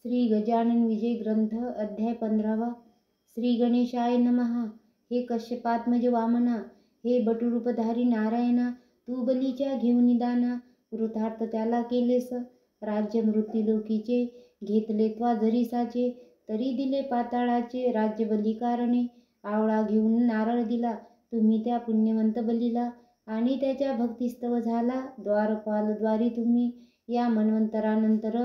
श्री गजानन विजय ग्रंथ अध्याय 15. श्री गणेशाय नमः. हे कश्यपात्मज वामना, हे बटुरूपधारी नारायणा, तू बलीच्या घेऊन दाना, कृतार्थ त्याला केलेस. राज्य मृत्युलोकीचे घेतले त्वा जरीसाचे, तरी दिले पाताळाचे राज्य बली कारणे. आवळा घेऊन नारळ दिला तुम्ही त्या पुण्यवंत बलीला, आणि त्याच्या भक्तिस्तव झाला द्वारपाल द्वारी तुम्ही. या मन्वंतरानंतर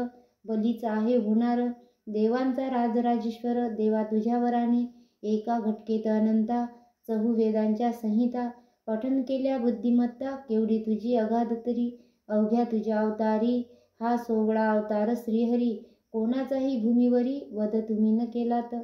बलीच आहे होणार, देवांचा राजराजेश्वर देवा तुझ्या वराने. एका घटकेत अनंता चहुवेदांच्या संहिता, पठन केल्या बुद्धिमत्ता केवढी तुझी अगाध तरी. अवघ्या तुझ्या अवतारी हा 16 अवतार श्रीहरी, कोणाचाही भूमीवरी वध तुम्ही न केलात.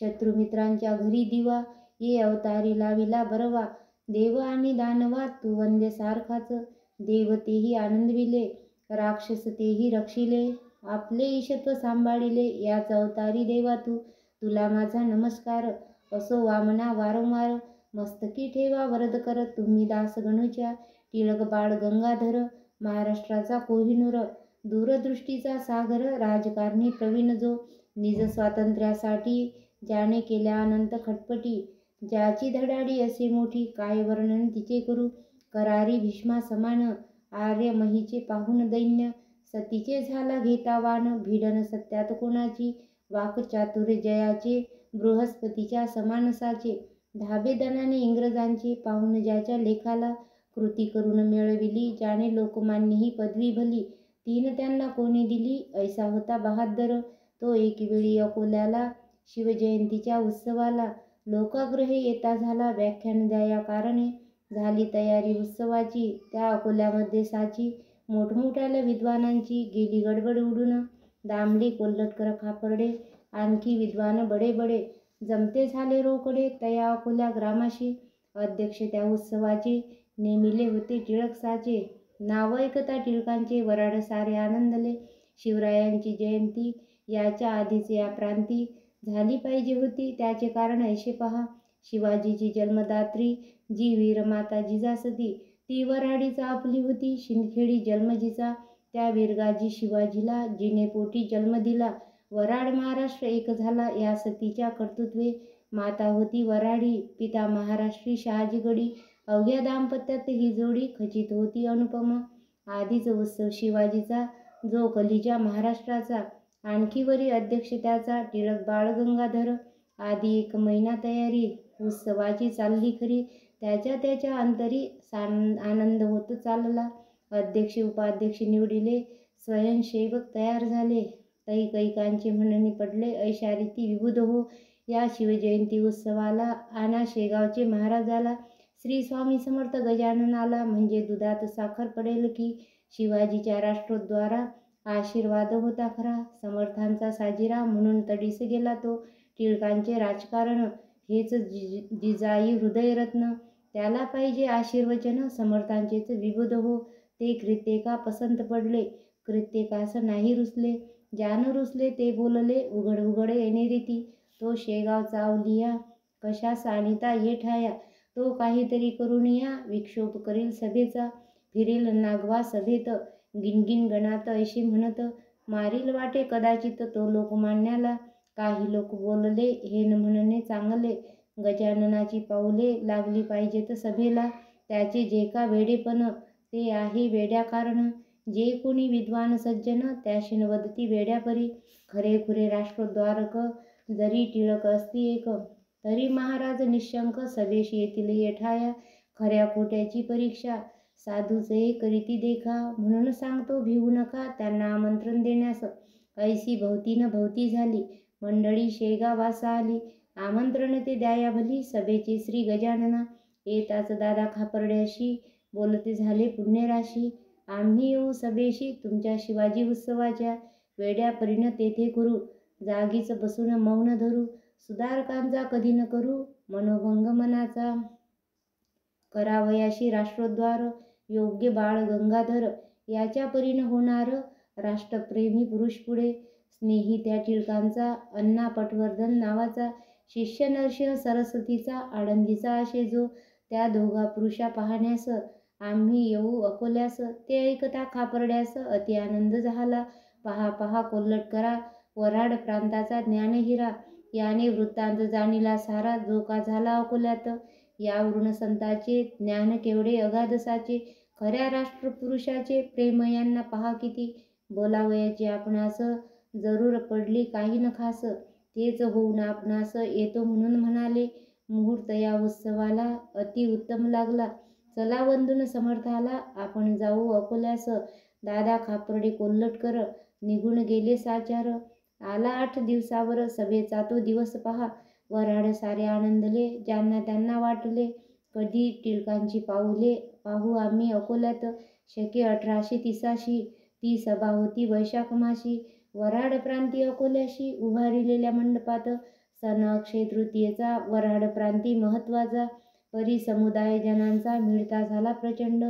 शत्रुमित्रांच्या घरी दिवा ये अवतारी लाविला बरवा, देव आणि दानवा तू वंद्य सारखाच. देव तेही आनंदविले, राक्षस तेही रक्षिले, आपले ईशत्व सांभाळिले याच अवतारी देवा तू. तुला माझा नमस्कार असो वामना वारंवार, मस्तकी ठेवा वरद कर तुम्ही दास गणूच्या. टिळक बाळ गंगाधर महाराष्ट्राचा कोहिनूर, दूरदृष्टीचा सागर राजकारणी प्रवीण जो. निज स्वातंत्र्यासाठी ज्याने केल्या अनंत खटपटी, ज्याची धडाडी असे मोठी काय वर्णन तिचे करू. करारी भीष्मा समान आर्य महीचे पाहून दैन्य, सतीचे झाला घेता वान भिडन सत्यात कोणाची. वाक्चातुर्य जयाचे बृहस्पतीच्या समानसाचे, धाबेदनाने इंग्रजांचे पाहून ज्याच्या लेखाला. कृती करून मिळविली ज्याने लोकमान्य ही पदवी भली, तीन त्यांना कोणी दिली ऐसा होता बहादर तो. एकवेळी अकोल्याला शिवजयंतीच्या उत्सवाला, लोकाग्रहे येता झाला व्याख्यान द्या या कारणे. झाली तयारी उत्सवाची त्या अकोल्यामध्ये साची, मोठमोठ्याल्या विद्वानांची गेली गडबड उडून. दामले कोल्हटकर खापर्डे आणखी विद्वान बडे बडे, जमते झाले रोकडे तया अकोल्या ग्रामाशी. अध्यक्ष त्या उत्सवाचे नेमिले होते टिळक साचे, नाव ऐकता टिळकांचे वराड सारे आनंदले. शिवरायांची जयंती याच्या आधीच या प्रांती झाली पाहिजे होती, त्याचे कारण ऐसे पहा. शिवाजीची जन्मदात्री जी वीरमाता जिजासती, ती वराडीचा आपली होती शिंदखेडी जन्म जिचा. त्या वीरगाजी शिवाजीला जिने पोटी जन्म दिला, वराड महाराष्ट्र एक झाला या सतीच्या कर्तृत्वे. माता होती वराडी, पिता महाराष्ट्री शहाजीगडी, अवघ्या दाम्पत्यात ही जोडी खचित होती अनुपम. आधीच उत्सव शिवाजीचा जो कलिजा महाराष्ट्राचा, आणखी वरी अध्यक्ष त्याचा टिळक बाळ गंगाधर. आधी 1 महिना तयारी उत्सवाची चालली खरी, त्याच्या अंतरी आनंद होत चालला. अध्यक्ष उपाध्यक्ष निवडिले, स्वयंसेवक तयार झाले, कैकांचे म्हणणे पडले ऐशा रीती विबुध हो. या शिवजयंती उत्सवाला आणा शेगावचे महाराजाला, श्री स्वामी समर्थ गजाननाला, म्हणजे दुधात साखर पडेल की. शिवाजीच्या राष्ट्रोद्धारा आशीर्वाद होता खरा, समर्थांचा साजिरा म्हणून तडीस गेला तो. टिळकांचे राजकारण हेच जिजाई हृदयरत्न, त्याला पाहिजे आशीर्वचन समर्थांचेच विबुध हो. ते कृत्येका पसंत पडले, कृत्येकास नाही रुसले, ज्यानं रुसले ते बोलले उघड उघड येणे रीती. तो शेगावचा अवलिया कशास आणिता ये ठाया, तो काहीतरी करून या विक्षोभ करील सभेचा. फिरेल नागवा सभेत गिनगिन गणात ऐसे म्हणत, मारील वाटे कदाचित तो लोकमान्याला. काही लोक बोलले हे न म्हणणे चांगले, गजाननाची पाऊले लागली पाहिजेत सभेला. त्याचे जे का वेडेपण ते आहे वेड्या कारण, जे कोणी विद्वान सज्जन त्याशी वदती वेड्यापरी. खरेखुरे राष्ट्रोद्धारक जरी टिळक असती एक, तरी महाराज निशंक सभेशी येतील येठाया. खऱ्या खोट्याची परीक्षा साधूचे करीती देखा, म्हणून सांगतो भिवू नका त्यांना आमंत्रण देण्यास. ऐसी भवती न भवती झाली मंडळी शेगावासा आली, आमंत्रण ते द्याया भली सभेचे श्री गजानना. येताच दादा खापर्ड्याशी बोलते झाले पुण्यराशी, आम्ही येऊ सभेशी तुमच्या शिवाजी उत्सवाच्या. वेड्यापरीनं तेथे करू, जागीच बसून मौन धरू, सुधारकांचा कधी न करू मनोभंग मनाचा. करावयाशी राष्ट्रोद्धार योग्य बाळ गंगाधर, याच्या परीनं होणार राष्ट्रप्रेमी पुरुष पुढे. स्नेही त्या टिळकांचा अण्णा पटवर्धन नावाचा, शिष्य नरसिंह सरस्वतीचा आळंदीचा असे जो. त्या दोघा पुरुषा पाहण्यास आम्ही येऊ अकोल्यास. ते ऐकता खापर्ड्यास अति आनंद झाला. पहा पहा कोल्हटकरा वऱ्हाड प्रांताचा ज्ञानहिरा, याने वृत्तांत जाणीला सारा, जो का झाला अकोल्यात. यावरून संताचे ज्ञान केवढे अगाधसाचे, खऱ्या राष्ट्रपुरुषाचे प्रेम यांना पहा किती. बोलावयाचे आपणास जरूर पडली काही न खास, तेच होऊन आपणास येतो म्हणून म्हणाले. मुहूर्त या उत्सवाला अति उत्तम लागला, चला वंदून समर्थाला, आपण जाऊ अकोल्यास. दादा खापर्डे कोल्हटकर निघून गेले साचार, आला 8 दिवसावर सभेचा तो दिवस पहा. वऱ्हाड सारे आनंदले, ज्यांना त्यांना वाटले, कधी टिळकांची पाऊले पाहू आम्ही अकोल्यात. शके 1883 ती सभा होती वैशाख मासी, वऱ्हाड प्रांती अकोल्याशी उभारिलेल्या मंडपात. सन अक्षय तृतीयेचा वऱ्हाड प्रांती महत्वाचा, परी समुदाय जनांचा मिळता झाला प्रचंड.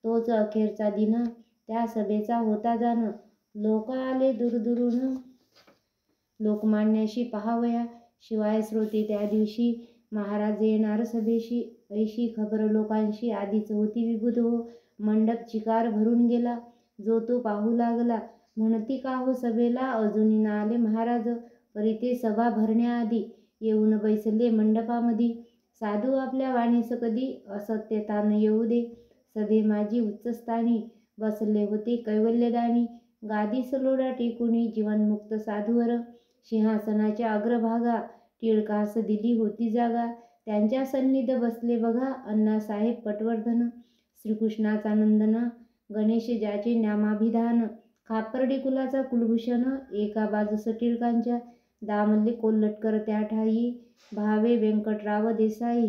तोच अखेरचा दिन त्या सभेचा होता जाण, लोक आले दूरदूरून लोकमान्याशी पहावया. शिवाय श्रोते त्या दिवशी महाराज येणार सभेशी, ऐशी खबर लोकांशी आधीच होती विबुध हो. मंडप चिकार भरून गेला, जो तो पाहू लागला, म्हणती का हो सभेला अजूनी ना आले महाराज. परी ते सभा भरण्याआधी येऊन बैसले मंडपामधी, साधू आपल्या वाणीस कधी असत्यता न येऊ दे. सभे माझी उच्चस्थानी बसले होते कैवल्यदानी, गादीस लोढा टेकुनी जीवनमुक्त साधूवर. सिंहासनाच्या अग्रभागा टिळकास दिली होती जागा, त्यांच्या सन्निध बसले बघा अण्णासाहेब पटवर्धन. श्रीकृष्णाचा नंदन गणेश ज्याचे नामाभिधान, खापर्डे कुलाचा कुलभूषण एका बाजूस टिळकांच्या, दामले कोल्हटकर त्या ठाई, भावे व्यंकटराव देसाई.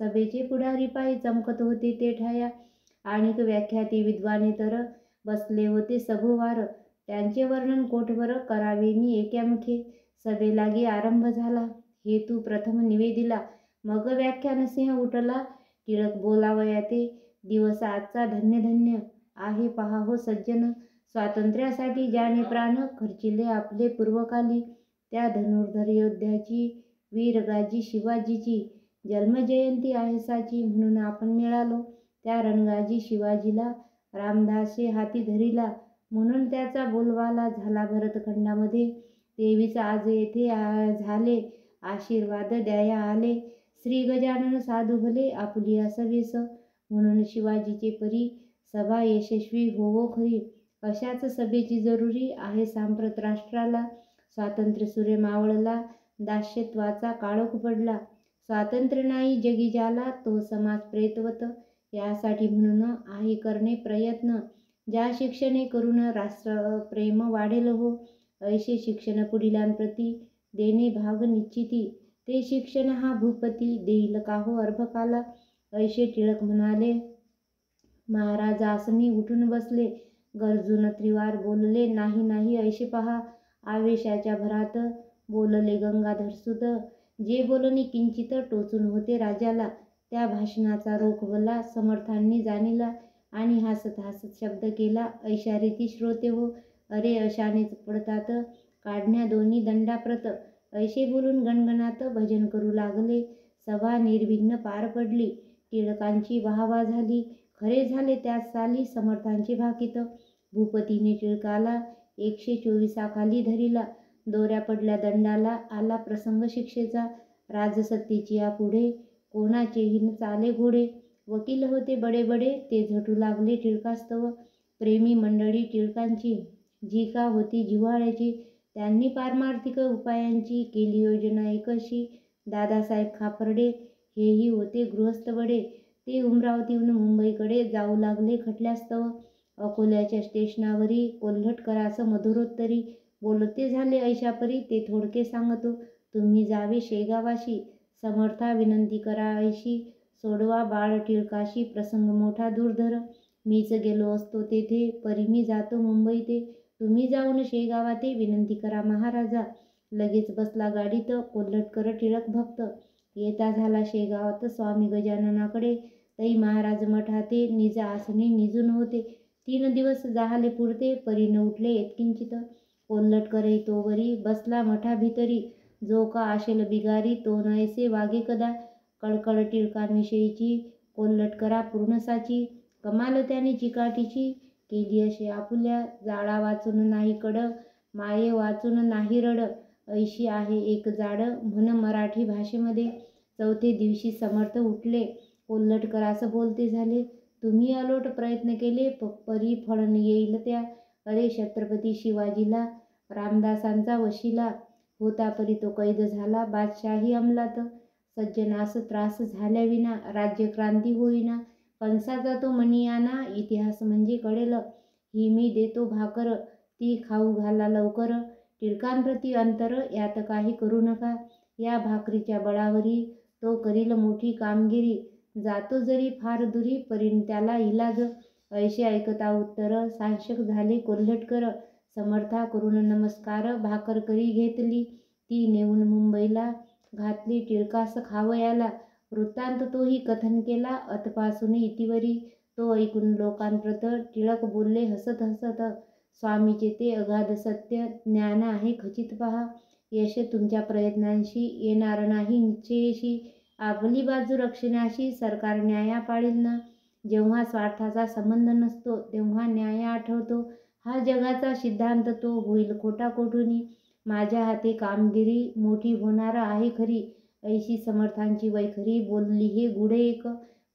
सभेचे पुढारी पायी चमकत होते ते ठाया, आणिक व्याख्याते विद्वाने तर बसले होते सभोवार. त्यांचे वर्णन कोठवर करावे मी एक्यामुखे. सभेलागी आरंभ झाला, हेतू प्रथम निवेदिला, मग व्याख्यान सिंह उठला. टिळक बोलावया ते दिवस आजचा धन्य धन्य आहे पहा हो सज्जन. स्वातंत्र्यासाठी ज्याने प्राण खर्चिले आपले पूर्वकाली, त्या धनुर्धर योद्ध्याची वीरगाजी शिवाजीची जन्मजयंती आहे साची. म्हणून आपण मिळालो त्या रणगाजी शिवाजीला, रामदासे हाती धरिला म्हणून त्याचा बोलबाला झाला भरतखंडामध्ये. तेवीस आज येथे झाले, आशीर्वाद द्याया आले, श्री गजानन साधू भले आपुलिया सभेस. म्हणून शिवाजीचे परी सभा यशस्वी होवो खरी, अशाच सभेची जरुरी आहे सांप्रत राष्ट्राला. स्वातंत्र्य सूर्य मावळला, दास्यत्वाचा काळोख पडला, स्वातंत्र्य नाही जगी ज्याला, तो समाज प्रेतवत. यासाठी म्हणून आहे करणे प्रयत्न, ज्या शिक्षणे करून राष्ट्रप्रेम वाढेल हो. ऐसे शिक्षण पुढीलांप्रती देणे भाग निश्चिती, ते शिक्षण हा भूपती देईल का हो अर्भकाला. ऐसे टिळक म्हणाले. महाराज आसनी उठून बसले, गरजून त्रिवार बोलले नाही नाही ऐसे पहा. आवेशाच्या भरात बोलले गंगाधरसुत, जे बोलणे किंचित टोचून होते राजाला. त्या भाषणाचा रोख भला समर्थांनी जाणीला, आणि हसत हसत शब्द केला ऐशा रीती श्रोते हो. अरे अशानेच पडतात काढण्या दोन्ही दंडाप्रत, ऐसे बोलून गणगणात भजन करू लागले. सभा निर्विघ्न पार पडली, टिळकांची वाहवा झाली, खरे झाले त्याच साली समर्थांचे भाकित. भूपतीने टिळकाला 124 खाली धरिला, दोऱ्या पडल्या दंडाला, आला प्रसंग शिक्षेचा. राजसत्तेची यापुढे कोणाचेही न चाले घोडे, वकील होते बडे बडे ते झटू लागले टिळकास्तव. प्रेमी मंडळी टिळकांची जी का होती जिव्हाळ्याची, त्यांनी पारमार्थिक उपायांची केली योजना एकशी. दादासाहेब खापर्डे हेही होते गृहस्थ बडे, ते उमरावतीहून मुंबईकडे जाऊ लागले खटल्यास्तव. अकोल्याच्या स्टेशनावरी कोल्हटकरास मधुरोत्तरी बोलते झाले ऐशापरी, ते थोडके सांगतो तुम्ही जावे शेगावाशी. समर्था विनंती करा ऐशी, सोडवा बाळ टिळकाशी प्रसंग मोठा दुर्धर. मीच गेलो असतो तेथे, परी मी जातो मुंबईते, तुम्ही जाऊन शेगावाते विनंती करा महाराजा. लगेच बसला गाडीत कोल्हटकर टिळक भक्त, येता झाला शेगावात स्वामी गजाननाकडे. तई महाराज मठाते निज आसने निजून होते, 3 दिवस जाहले पुरते, परी न उठले येतकिंचित. कोल्हटकरही तोवरी बसला मठा भितरी, जो का आशेल बिगारी तो न ऐसे वागे कदा. कळकळ टिळकांविषयीची कोल्हटकरा पूर्णसाची, कमाल त्याने चिकाटीची केली असे आपुल्या. जाळा वाचून नाही कड माये वाचून नाही रड, ऐशी आहे एक जाड म्हण मराठी भाषेमध्ये. चौथे दिवशी समर्थ उठले. कोल्हटकर असं बोलते झाले, तुम्ही अलोट प्रयत्न केले, परी फळ येईल त्या. अरे छत्रपती शिवाजीला रामदासांचा वशिला होता, परी तो कैद झाला बादशाही अंमलात. सज्जनास त्रास झाल्याविना राज्यक्रांती होईना. कंसाचा तो मनियाना इतिहास म्हणजे कळेल. ही मी देतो भाकर, ती खाऊ घाला लवकर. टिळकांप्रती अंतर यात काही करू नका. या भाकरीच्या बळावरी तो करील मोठी कामगिरी. जातो जरी फार दुरी, परीन त्याला इलाज. ऐसे ऐकता उत्तर साशंक झाले कोल्हटकर. समर्था करून नमस्कार भाकर करी घेतली. ती नेऊन मुंबईला घातली टिळकास खावयाला. वृत्तांत तोही कथन केला अतपासून इतिवरी. तो ऐकून लोकांप्रत टिळक बोलले हसत हसत, स्वामीचे ते अगाध सत्य ज्ञान आहे खचित पहा. यश तुमच्या प्रयत्नांशी येणार नाही निश्चयशी. आपली बाजू रक्षण्याशी सरकार न्याया पाळील ना. जेव्हा स्वार्थाचा संबंध नसतो तेव्हा न्याय आठवतो. हा जगाचा सिद्धांत तो होईल खोटा कोठूनी. माझ्या हाती कामगिरी मोठी होणार आहे खरी. ऐशी समर्थांची वैखरी बोलली हे गुढे एक.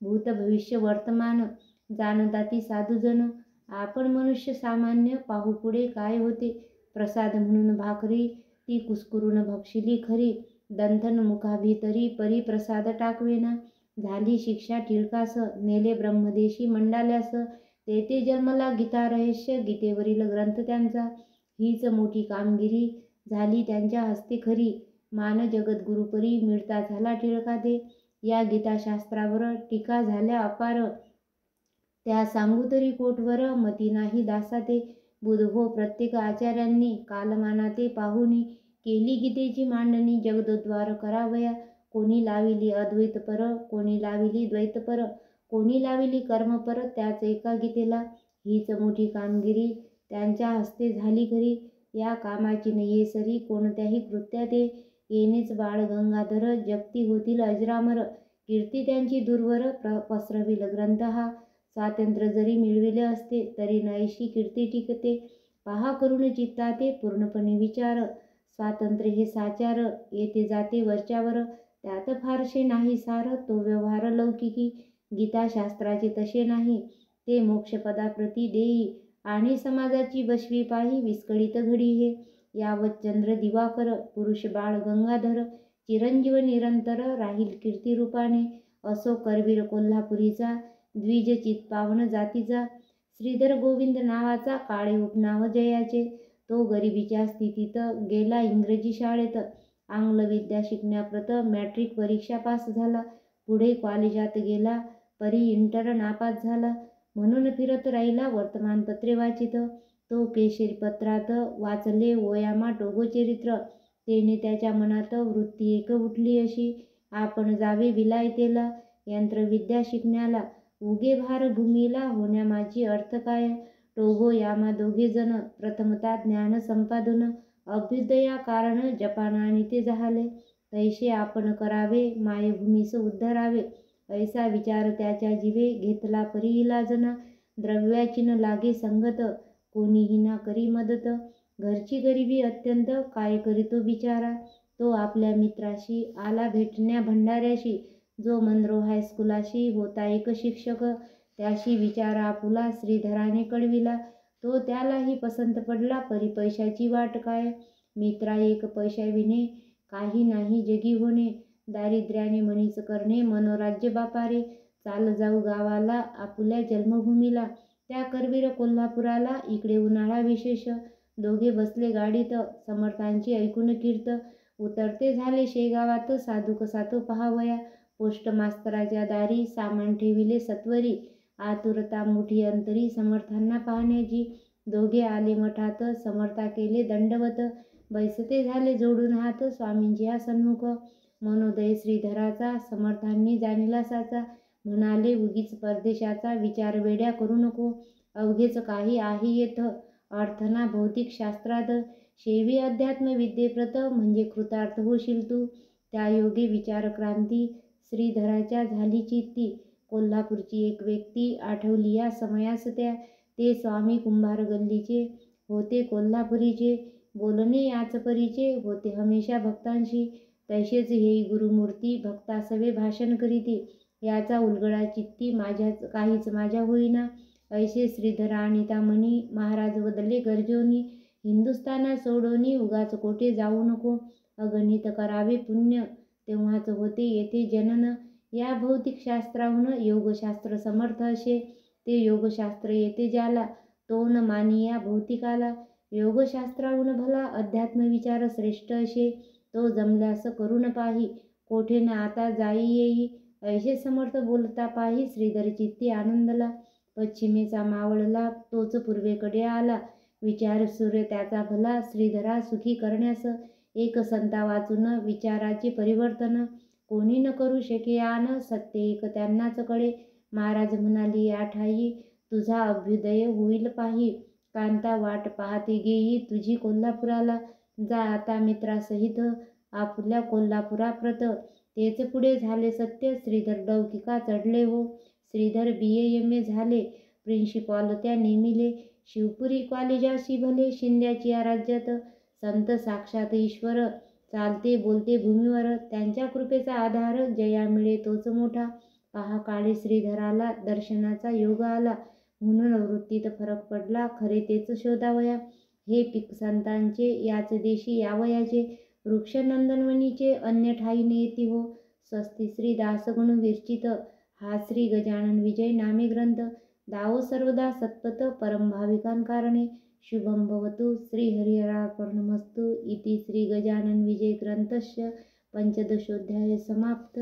भूत भविष्य वर्तमान जाणता ती साधूजन. आपण मनुष्य सामान्य पाहू पुढे काय होते. प्रसाद म्हणून भाकरी ती कुस्करून भक्षिली खरी. दंथन मुखाभितरी परी प्रसाद टाकवेना. झाली शिक्षा टिळकास, नेले ब्रह्मदेशी मंडाल्यास. तेथे जन्मला गीता रहस्य, गीतेवरील ग्रंथ त्यांचा. हीच मोठी कामगिरी झाली त्यांच्या हस्ते खरी. मान जगद्गुरुपरी मिळता झाला टिळकाते. या गीताशास्त्रावर टीका झाल्या अपार, त्या सांगू तरी कोठवर. मती नाही दासाते बुध हो प्रत्येक आचार्यांनी. कालमानाते पाहुनी केली गीतेची मांडणी. जगदोद्धार करावया. कोणी लाविली अद्वैतपर, कोणी लाविली द्वैतपर, कोणी लाविली कर्मपर, त्याच एका गीतेला. हीच मोठी कामगिरी त्यांच्या हस्ते झाली खरी. या कामाची नये सरी कोणत्याही कृत्याते. येणेच बाळ गंगाधर जगती होतील अजरामर. कीर्ती त्यांची दूरवर पसरविल ग्रंथ हा. स्वातंत्र्य जरी मिळविले असते तरी नैशी कीर्ती टिकते. पहा करून चित्ताते पूर्णपणे विचार. स्वातंत्र्य हे साचार येते जाते वरच्यावर. त्यात फारसे नाही सार, तो व्यवहार लौकिकी. गीताशास्त्राचे तसे नाही, ते मोक्षपदाप्रती देई. आणि समाजाची बसवी पाही विस्कळीत घडी हे. यावत चंद्र दिवाकर पुरुष बाळ गंगाधर चिरंजीव निरंतर राहील कीर्तिरूपाने. असो करवीर कोल्हापुरीचा द्विज चित्पावन जातीचा. श्रीधर गोविंद नावाचा काळे उपनाव जयाचे. तो गरिबीच्या स्थितीत गेला इंग्रजी शाळेत. आंग्ल विद्या शिकण्याप्रत मॅट्रिक परीक्षा पास झाला. पुढे कॉलेजात गेला, परी इंटर नापास झाला. म्हणून फिरत राहिला वर्तमानपत्रे वाचित. तो केशरी पत्रात वाचले ओयामा टोगो चरित्र. तेने त्याच्या मनात वृत्ती एक उठली अशी, आपण जावे विलायतेला यंत्रविद्या शिकण्याला. उगे भार भूमीला होण्या माझी अर्थ काय. टोगो यामा दोघे जण प्रथमता ज्ञान संपादन. अभ्युदया कारण जपान आणि ते झाले. तैसे आपण करावे मायभूमीस उद्धरावे. ऐसा विचार त्याच्या जीवे घेतला परी इलाजना. द्रव्याची न लागे संगत, कोणीही ना करी मदत. घरची गरिबी अत्यंत, काय करीतो बिचारा. तो आपल्या मित्राशी आला भेटण्या भंडाऱ्याशी. जो मनरो हायस्कुलाशी होता एक शिक्षक. त्याशी विचार आपुला श्रीधराने कळविला. तो त्यालाही पसंत पडला. परी पैशाची वाट काय. मित्रा एक पैशाविने काही नाही जगी होणे. दारिद्र्याने म्हणीच करणे मनोराज्य बापारे. चाल जाऊ गावाला आपुल्या जन्मभूमीला. त्या करवीर कोल्हापुराला इकडे उन्हाळा विशेष. दोघे बसले गाडीत समर्थांची ऐकून कीर्त. उतरते झाले शेगावात, साधू कसा तो पहावया. पोस्ट मास्तराच्या दारी सामान ठेविले सत्वरी. आतुरता मोठी अंतरी समर्थांना पाहण्याची. दोघे आले मठात, समर्था केले दंडवत. बैसते झाले जोडून हात स्वामींच्या सन्मुख. मनोदय श्रीधराचा समर्थांनी जाणीला साचा. म्हणाले उगीच परदेशाचा विचार वेड्या करू नको. अवघेच काही आहे येथ अर्थना भौतिक शास्त्रात. शेवी अध्यात्म विद्येप्रत म्हणजे कृतार्थ होशील तू. त्या योगे विचार क्रांती श्रीधराच्या झाली चित्ती. कोल्हापूरची एक व्यक्ती आठवली या समयास त्या. ते स्वामी कुंभार गल्लीचे होते कोल्हापुरीचे. बोलणे याच परीचे होते हमेशा भक्तांशी. तैसेच हेई गुरुमूर्ती भक्तासवे भाषण करीती. याचा उलगडा चित्ती काहीच माझ्या होईना. ऐसे श्रीधरा अनिता मनी महाराज बदले गर्जोनी. हिंदुस्थाना सोडोनी उगाच कोठे जाऊ नको. अगणित करावे पुण्य तेव्हाच होते येथे जनन. या भौतिक शास्त्राहून योगशास्त्र समर्थ असे. ते योगशास्त्र येते ज्याला तो न मानिया भौतिकाला. योगशास्त्राहून भला अध्यात्मविचार श्रेष्ठ असे. तो जमल्यास करून पाही कोठे न आता जाई येई. ऐसे समर्थ बोलता पाही श्रीधर चित्ती आनंदला. पश्चिमेचा मावळला तोच पूर्वेकडे आला. विचार सूर्य त्याचा भला श्रीधरा सुखी करण्यास. एक संता वाचून विचाराचे परिवर्तन कोणी न करू शके आन. सत्य एक त्यांनाच कळे. महाराज म्हणाली या ठाई तुझा अभ्युदय होईल पाही. कांता वाट पाहते गेई तुझी कोल्हापुराला. जा आता मित्रासहित आपुल्या कोल्हापुराप्रत. तेच पुढे झाले सत्य श्रीधर डौकिका चढले हो. श्रीधर BA MA झाले प्रिन्सिपॉल त्या नेमिले. शिवपुरी कॉलेजाशी भले शिंद्याची या राज्यात. संत साक्षात ईश्वर चालते बोलते भूमीवर. त्यांच्या कृपेचा आधार जया मिळे तोच मोठा. पहा काळी श्रीधराला दर्शनाचा योग आला. म्हणून वृत्तीत फरक पडला खरे तेच शोधावया. हे पीक संतांचे याच देशी यावयाचे. वृक्ष नंदनवनीचे अन्य ठाई नेती हो. स्वस्ती श्री दासगण विरचित हा श्री गजानन विजय नामे ग्रंथ. दावो सर्वदा सत्पथ परमभाविकांकारणे. शुभं भवतु श्रीहरिहरार्पणमस्तु इति श्री गजानन विजय ग्रंथस्य पंचदशोऽध्याय समाप्त.